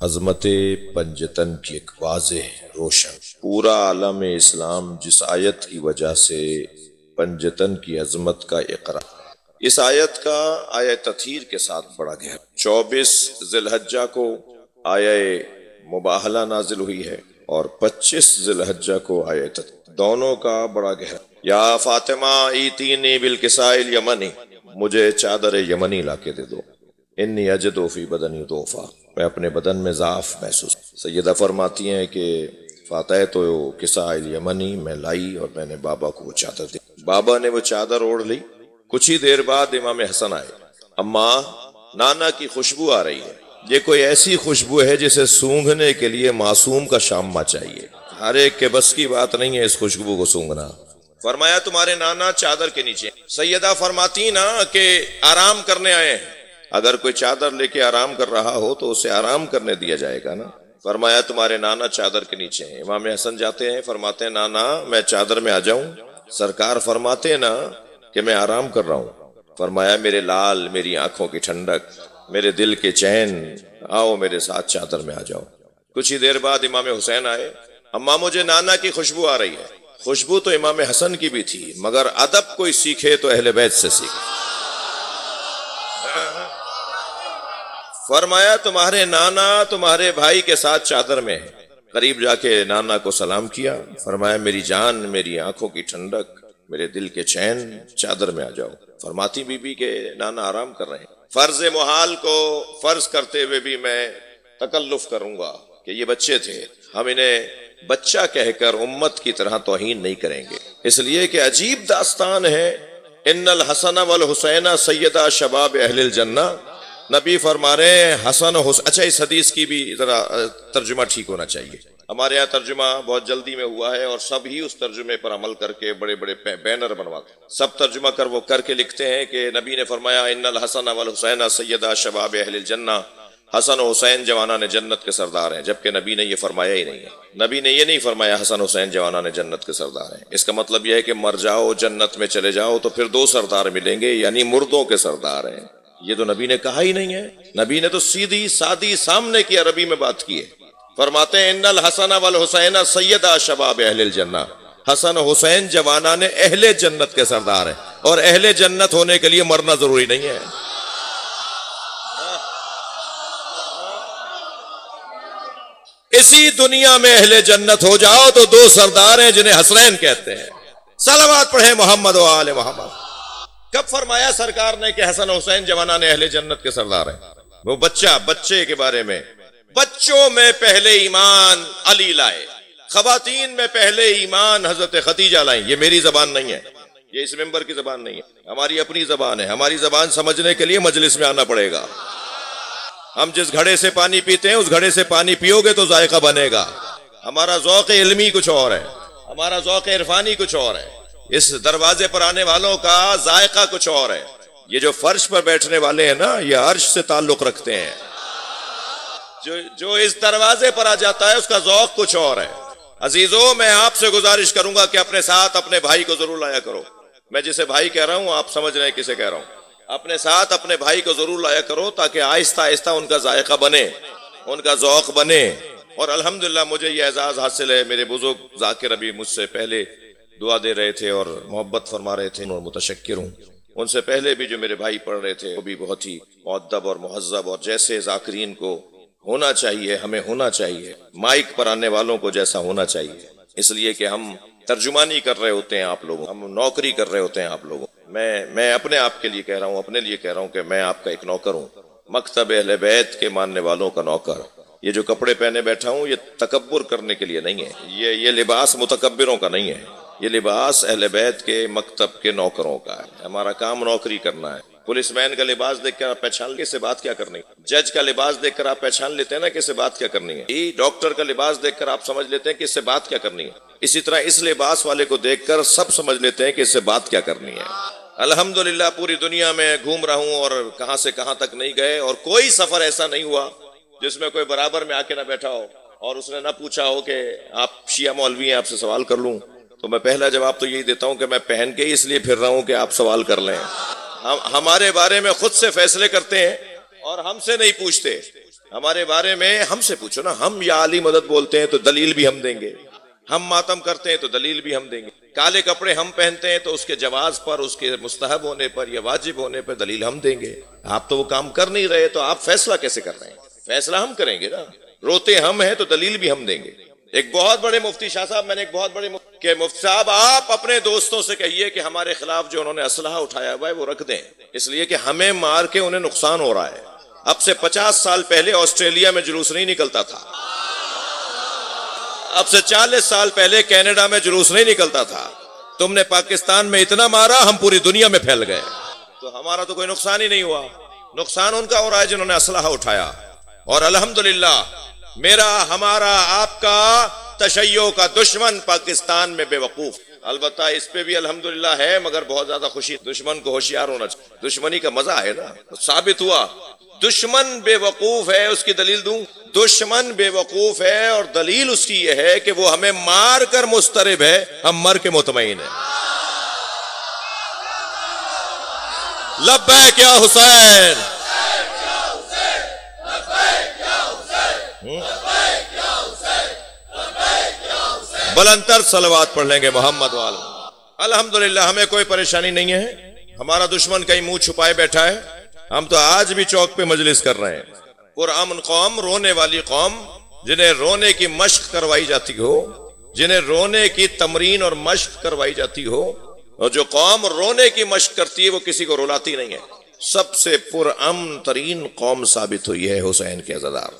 عظمت پنجتن کی ایک واضح روشن پورا عالم اسلام جس آیت کی وجہ سے پنجتن کی عظمت کا اقرار، اس آیت کا آیہ تطہیر کے ساتھ بڑا گہرا 24 ذی الحجہ کو آیہ مباہلہ نازل ہوئی ہے اور 25 ذی الحجہ کو آیہ تطہیر، دونوں کا بڑا گہرا۔ یا فاطمہ ایتینی بالکساء الیمنی، مجھے چادر یمنی لا کے دے دو، انی اجدو فی بدنی ضعفا، میں اپنے بدن میں ضعف محسوس۔ سیدہ فرماتی ہیں کہ فاتح تو کساء الیمنی میں لائی اور میں نے بابا کو وہ چادر دی، بابا نے وہ چادر اوڑھ لی۔ کچھ ہی دیر بعد امام حسن آئے، اماں نانا کی خوشبو آ رہی ہے، یہ کوئی ایسی خوشبو ہے جسے سونگھنے کے لیے معصوم کا شامہ چاہیے، ہر ایک کے بس کی بات نہیں ہے اس خوشبو کو سونگھنا۔ فرمایا تمہارے نانا چادر کے نیچے۔ سیدہ فرماتی نا کہ آرام کرنے آئے ہیں، اگر کوئی چادر لے کے آرام کر رہا ہو تو اسے آرام کرنے دیا جائے گا نا۔ فرمایا تمہارے نانا چادر کے نیچے ہیں۔ امام حسن جاتے ہیں، فرماتے ہیں نانا میں چادر میں آ جاؤں؟ سرکار فرماتے ہیں نا کہ میں آرام کر رہا ہوں۔ فرمایا میرے لال، میری آنکھوں کی ٹھنڈک، میرے دل کے چین، آؤ میرے ساتھ چادر میں آ جاؤ۔ کچھ ہی دیر بعد امام حسین آئے، اماں مجھے نانا کی خوشبو آ رہی ہے۔ خوشبو تو امام حسن کی بھی تھی، مگر ادب کوئی سیکھے تو اہل بیت سے سیکھے۔ فرمایا تمہارے نانا تمہارے بھائی کے ساتھ چادر میں ہے۔ قریب جا کے نانا کو سلام کیا، فرمایا میری جان، میری آنکھوں کی ٹھنڈک، میرے دل کے چین، چادر میں آ جاؤ۔ فرماتی بی بی کہ نانا آرام کر رہے ہیں۔ فرض محال کو فرض کرتے ہوئے بھی میں تکلف کروں گا کہ یہ بچے تھے، ہم انہیں بچہ کہہ کر امت کی طرح توہین نہیں کریں گے، اس لیے کہ عجیب داستان ہے۔ ان الحسن والحسین سیدہ شباب اہل الجنہ، نبی فرما رہے ہیں حسن و حسین۔ اچھا اس حدیث کی بھی ذرا ترجمہ ٹھیک ہونا چاہیے، ہمارے یہاں ترجمہ بہت جلدی میں ہوا ہے اور سب ہی اس ترجمے پر عمل کر کے بڑے بڑے بینر بنواتے ہیں، سب ترجمہ کر کے لکھتے ہیں کہ نبی نے فرمایا ان الحسن والحسین سیدہ شباب اہل الجنہ، حسن و حسین جوانان جنت کے سردار ہیں، جبکہ نبی نے یہ فرمایا ہی نہیں ہے۔ نبی نے یہ نہیں فرمایا حسن حسین جوانان جنت کے سردار ہیں۔ اس کا مطلب یہ ہے کہ مر جاؤ جنت میں چلے جاؤ تو پھر دو سردار ملیں گے، یعنی مردوں کے سردار ہیں۔ یہ تو نبی نے کہا ہی نہیں ہے، نبی نے تو سیدھی سادی سامنے کی عربی میں بات کی ہے۔ فرماتے ہیں ان الحسن والحسین سیدہ شباب اہل الجنہ، حسن و حسین جوانان اہل جنت کے سردار ہیں، اور اہل جنت ہونے کے لیے مرنا ضروری نہیں ہے۔ اسی دنیا میں اہل جنت ہو جاؤ تو دو سردار ہیں جنہیں حسنین کہتے ہیں۔ صلوات پڑھیں محمد و آل محمد۔ کب فرمایا سرکار نے کہ حسن حسین جوانان اہل جنت کے سردار ہیں؟ وہ بچے کے بارے میں، بچوں میں پہلے ایمان علی لائے، خواتین میں پہلے ایمان حضرت خدیجہ لائیں۔ یہ میری زبان نہیں ہے، یہ اس ممبر کی زبان نہیں ہے، ہماری اپنی زبان ہے۔ ہماری زبان سمجھنے کے لیے مجلس میں آنا پڑے گا۔ ہم جس گھڑے سے پانی پیتے ہیں اس گھڑے سے پانی پیو گے تو ذائقہ بنے گا۔ ہمارا ذوق علمی کچھ اور ہے، ہمارا ذوق عرفانی کچھ اور ہے، اس دروازے پر آنے والوں کا ذائقہ کچھ اور ہے۔ یہ جو فرش پر بیٹھنے والے ہیں نا، یہ عرش سے تعلق رکھتے ہیں، جو اس دروازے پر آ جاتا ہے اس کا ذوق کچھ اور ہے۔ عزیزوں میں آپ سے گزارش کروں گا کہ اپنے ساتھ اپنے بھائی کو ضرور لایا کرو۔ میں جسے بھائی کہہ رہا ہوں آپ سمجھ رہے ہیں کسے کہہ رہا ہوں۔ اپنے ساتھ اپنے بھائی کو ضرور لایا کرو تاکہ آہستہ آہستہ ان کا ذائقہ بنے، ان کا ذوق بنے۔ اور الحمدللہ مجھے یہ اعزاز حاصل ہے، میرے بزرگ ذاکر ابھی مجھ سے پہلے دعا دے رہے تھے اور محبت فرما رہے تھے، اور متشکر ہوں۔ ان سے پہلے بھی جو میرے بھائی پڑھ رہے تھے وہ بھی بہت ہی مؤدب اور مہذب، اور جیسے ذاکرین کو ہونا چاہیے ہمیں ہونا چاہیے، مائک پر آنے والوں کو جیسا ہونا چاہیے، اس لیے کہ ہم ترجمانی کر رہے ہوتے ہیں آپ لوگوں، ہم نوکری کر رہے ہوتے ہیں آپ لوگوں۔ میں اپنے آپ کے لیے کہہ رہا ہوں، اپنے لیے کہہ رہا ہوں کہ میں آپ کا ایک نوکر ہوں، مکتب اہل بیت کے ماننے والوں کا نوکر۔ یہ جو کپڑے پہنے بیٹھا ہوں یہ تکبر کرنے کے لیے نہیں ہے، یہ لباس متکبروں کا نہیں ہے، یہ لباس اہل بیت کے مکتب کے نوکروں کا ہے۔ ہمارا کام نوکری کرنا ہے۔ پولیس مین کا لباس دیکھ کر آپ پہچان لیں کہ اس سے بات کیا کرنی ہے، جج کا لباس دیکھ کر آپ پہچان لیتے ہیں نا کہ اس سے بات کیا کرنی ہے، ڈاکٹر کا لباس دیکھ کر آپ سمجھ لیتے ہیں کہ اس سے بات کیا کرنی ہے۔ اسی طرح اس لباس والے کو دیکھ کر سب سمجھ لیتے ہیں کہ اس سے بات کیا کرنی ہے۔ الحمدللہ پوری دنیا میں گھوم رہا ہوں اور کہاں سے کہاں تک نہیں گئے، اور کوئی سفر ایسا نہیں ہوا جس میں کوئی برابر میں آ کے نہ بیٹھا ہو اور اس نے نہ پوچھا ہو کہ آپ شیعہ مولوی ہیں، آپ سے سوال کر لوں۔ تو میں پہلا جواب تو یہی دیتا ہوں کہ میں پہن کے اس لیے پھر رہا ہوں کہ آپ سوال کر لیں۔ ہمارے بارے میں خود سے فیصلے کرتے ہیں اور ہم سے نہیں پوچھتے۔ ہمارے بارے میں ہم سے پوچھو نا، ہم یا علی مدد بولتے ہیں تو دلیل بھی ہم دیں گے، ہم ماتم کرتے ہیں تو دلیل بھی ہم دیں گے، کالے کپڑے ہم پہنتے ہیں تو اس کے جواز پر، اس کے مستحب ہونے پر یا واجب ہونے پر دلیل ہم دیں گے۔ آپ تو وہ کام کر نہیں رہے تو آپ فیصلہ کیسے کر رہے ہیں؟ فیصلہ ہم کریں گے نا، روتے ہم ہیں تو دلیل بھی ہم دیں گے۔ ایک بہت بڑے مفتی شاہ صاحب، میں نے ایک بہت بڑے کہ مفتی صاحب آپ اپنے دوستوں سے کہیے کہ ہمارے خلاف جو انہوں نے اسلحہ اٹھایا ہوا ہے وہ رکھ دیں، اس لیے کہ ہمیں مار کے انہیں نقصان ہو رہا ہے۔ اب سے 50 سال پہلے آسٹریلیا میں جلوس نہیں نکلتا تھا، اب سے 40 سال پہلے کینیڈا میں جلوس نہیں نکلتا تھا، تم نے پاکستان میں اتنا مارا ہم پوری دنیا میں پھیل گئے، تو ہمارا تو کوئی نقصان ہی نہیں ہوا، نقصان ان کا ہو رہا ہے جنہوں نے اسلحہ اٹھایا۔ اور الحمدللہ میرا، ہمارا، آپ کا تشیع کا دشمن پاکستان میں بے وقوف، البتہ اس پہ بھی الحمدللہ ہے، مگر بہت زیادہ خوشی، دشمن کو ہوشیار ہونا چاہیے، دشمنی کا مزہ ہے نا، ثابت ہوا دشمن بے وقوف ہے۔ اس کی دلیل دوں، دشمن بے وقوف ہے اور دلیل اس کی یہ ہے کہ وہ ہمیں مار کر مضطرب ہے، ہم مر کے مطمئن ہیں۔ لبیک یا حسین، بلندتر صلوات پڑھ لیں گے محمد والے۔ الحمدللہ ہمیں کوئی پریشانی نہیں ہے، ہمارا دشمن کہیں منہ چھپائے بیٹھا ہے، ہم تو آج بھی چوک پہ مجلس کر رہے ہیں۔ پرامن قوم، رونے والی قوم، جنہیں رونے کی مشق کروائی جاتی ہو، جنہیں رونے کی تمرین اور مشق کروائی جاتی ہو، اور جو قوم رونے کی مشق کرتی ہے وہ کسی کو رلاتی نہیں ہے۔ سب سے پرامن ترین قوم ثابت ہوئی ہے حسین کے عزادار۔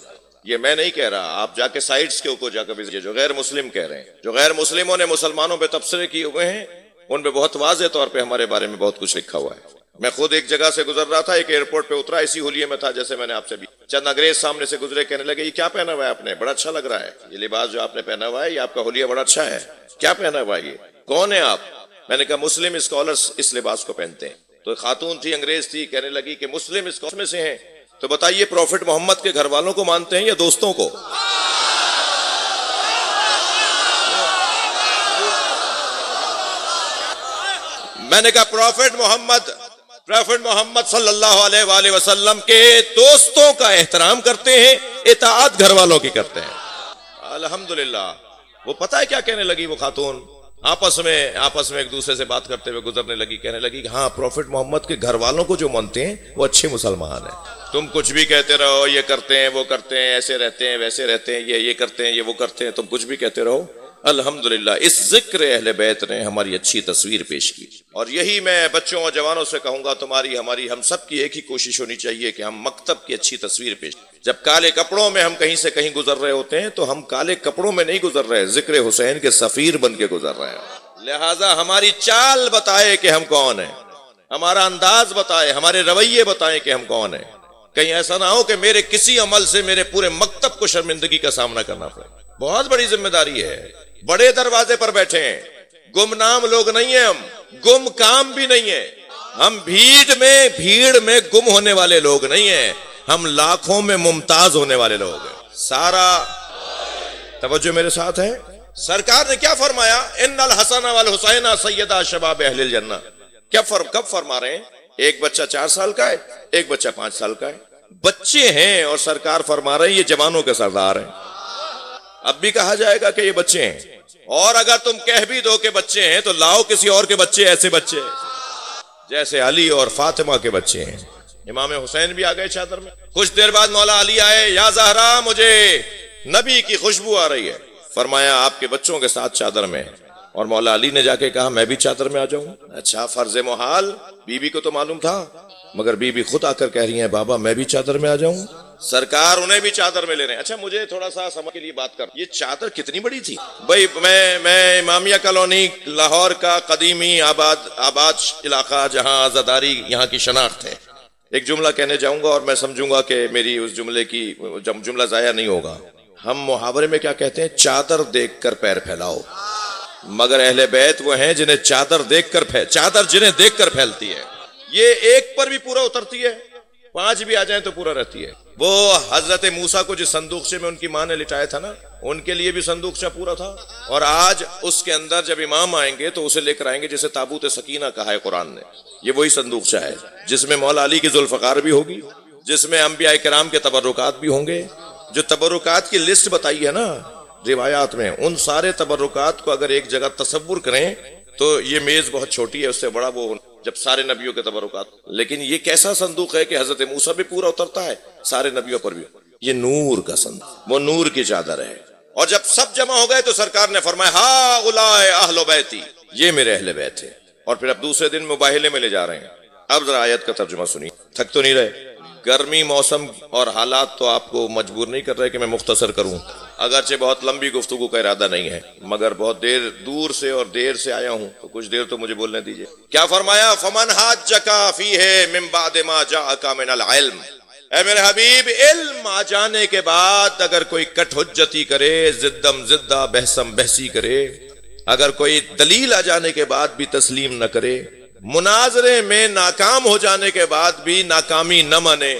یہ میں نہیں کہہ رہا، آپ جا کے سائٹس کے اوپر جا کے جو غیر مسلم کہہ رہے ہیں، جو غیر مسلموں نے مسلمانوں پہ تبصرے کیے ہوئے ہیں، ان پہ بہت واضح طور پہ ہمارے بارے میں بہت کچھ لکھا ہوا ہے۔ میں خود ایک جگہ سے گزر رہا تھا، ایک ایئرپورٹ پہ اترا، اسی ہولیے میں تھا جیسے میں نے آپ سے بھی، چند انگریز سامنے سے گزرے، کہنے لگے یہ کیا پہنا ہوا ہے آپ نے، بڑا اچھا لگ رہا ہے، یہ لباس جو آپ نے پہنا ہوا ہے، یہ آپ کا ہولیہ بڑا اچھا ہے، کیا پہنا ہوا ہے یہ، کون ہے آپ؟ میں نے کہا مسلم اسکالرز اس لباس کو پہنتے ہیں۔ تو ایک خاتون تھی، انگریز تھی، کہنے لگی کہ مسلم اسکالرز میں سے ہیں تو بتائیے پروفٹ محمد کے گھر والوں کو مانتے ہیں یا دوستوں کو؟ میں نے کہا پروفٹ محمد صلی اللہ علیہ وآلہ وسلم کے دوستوں کا احترام کرتے ہیں، اطاعت گھر والوں کی کرتے ہیں۔ الحمدللہ وہ پتہ ہے کیا کہنے لگی وہ خاتون، آپس میں ایک دوسرے سے بات کرتے ہوئے گزرنے لگی، کہنے لگی کہ ہاں پروفٹ محمد کے گھر والوں کو جو مانتے ہیں وہ اچھے مسلمان ہیں، تم کچھ بھی کہتے رہو، یہ کرتے ہیں وہ کرتے ہیں، ایسے رہتے ہیں ویسے رہتے ہیں، یہ کرتے ہیں یہ وہ کرتے ہیں، تم کچھ بھی کہتے رہو۔ الحمدللہ اس ذکر اہل بیت نے ہماری اچھی تصویر پیش کی، اور یہی میں بچوں اور جوانوں سے کہوں گا، تمہاری ہماری ہم سب کی ایک ہی کوشش ہونی چاہیے کہ ہم مکتب کی اچھی تصویر پیش کریں۔ جب کالے کپڑوں میں ہم کہیں سے کہیں گزر رہے ہوتے ہیں تو ہم کالے کپڑوں میں نہیں گزر رہے، ذکر حسین کے سفیر بن کے گزر رہے ہیں۔ لہٰذا ہماری چال بتائے کہ ہم کون ہیں، ہمارا انداز بتائے، ہمارے رویے بتائیں کہ ہم کون ہیں، کہیں ایسا نہ ہو کہ میرے کسی عمل سے میرے پورے مکتب کو شرمندگی کا سامنا کرنا پڑے۔ بہت بڑی ذمہ داری ہے، بڑے دروازے پر بیٹھے ہیں، گمنام لوگ نہیں ہیں، ہم گم کام بھی نہیں ہیں، ہم بھیڑ میں گم ہونے والے لوگ نہیں ہیں، ہم لاکھوں میں ممتاز ہونے والے لوگ ہیں۔ سارا توجہ میرے ساتھ ہے، سرکار نے کیا فرمایا؟ ان الحسن والحسین سیدا شباب اہل الجنہ۔ کب فرما رہے ہیں؟ ایک بچہ 4 سال کا ہے، ایک بچہ 5 سال کا ہے، بچے ہیں، اور سرکار فرما رہے ہیں یہ جوانوں کے سردار ہیں۔ اب بھی کہا جائے گا کہ یہ بچے ہیں، اور اگر تم کہہ بھی دو کہ بچے ہیں تو لاؤ کسی اور کے بچے، ایسے بچے جیسے علی اور فاطمہ کے بچے ہیں۔ امام حسین بھی آ گئے چادر میں، کچھ دیر بعد مولا علی آئے، یا زہرا مجھے نبی کی خوشبو آ رہی ہے، فرمایا آپ کے بچوں کے ساتھ چادر میں، اور مولا علی نے جا کے کہا میں بھی چادر میں آ جاؤں۔ اچھا، فرض محال، بی بی کو تو معلوم تھا، مگر بی بی خود آ کر کہہ رہی ہیں بابا میں بھی چادر میں آ جاؤں، سرکار انہیں بھی چادر میں لے رہے ہیں۔ اچھا مجھے تھوڑا سا سمجھ کے لیے بات کر، یہ چادر کتنی بڑی تھی بھائی؟ میں امامیہ کالونی لاہور کا قدیمی آباد علاقہ جہاں عزاداری یہاں کی شناخت ہے، ایک جملہ کہنے جاؤں گا اور میں سمجھوں گا کہ میری اس جملے کی جملہ ضائع نہیں ہوگا۔ ہم محاورے میں کیا کہتے ہیں؟ چادر دیکھ کر پیر پھیلاؤ، مگر اہل بیت وہ ہیں جنہیں چادر جنہیں دیکھ کر پھیلتی ہے، یہ ایک پر بھی پورا اترتی ہے، 5 بھی آ جائیں تو پورا رہتی ہے۔ وہ حضرت موسیٰ کو جس صندوقچے میں ان کی ماں نے لٹایا تھا نا، ان کے لیے بھی صندوقچہ پورا تھا، اور آج اس کے اندر جب امام آئیں گے تو اسے لے کر آئیں گے جسے تابوت سکینہ کہا ہے قرآن نے، یہ وہی صندوقچہ ہے جس میں مولا علی کی ذوالفقار بھی ہوگی، جس میں انبیاء کرام کے تبرکات بھی ہوں گے. جو تبرکات کی لسٹ بتائی ہے نا روایات میں، ان سارے تبرکات کو اگر ایک جگہ تصور کریں تو یہ میز بہت چھوٹی ہے، اس سے بڑا وہ جب سارے نبیوں کے تبرکات. لیکن یہ کیسا صندوق ہے کہ حضرت موسیٰ بھی پورا اترتا ہے، سارے نبیوں پر بھی. یہ نور کا صندوق، وہ نور کی چادر ہے. اور جب سب جمع ہو گئے تو سرکار نے فرمایا ہا اولائے اہل بیتی، یہ میرے اہل بیت ہیں. اور پھر اب دوسرے دن مباہلے میں لے جا رہے ہیں. اب ذرا آیت کا ترجمہ سنیے، تھک تو نہیں رہے؟ گرمی موسم اور حالات تو آپ کو مجبور نہیں کر رہے کہ میں مختصر کروں، اگرچہ بہت لمبی گفتگو کا ارادہ نہیں ہے، مگر بہت دور سے اور دیر سے آیا ہوں تو کچھ دیر تو مجھے بولنے دیجئے. کیا فرمایا؟ فمن حاجک فیہ من بعد ما جاءک من العلم. اے میرے حبیب، علم آ جانے کے بعد اگر کوئی کٹ حجتی کرے، زدم زدہ، بحثم بحثی کرے، اگر کوئی دلیل آ جانے کے بعد بھی تسلیم نہ کرے، مناظرے میں ناکام ہو جانے کے بعد بھی ناکامی نہ مانے،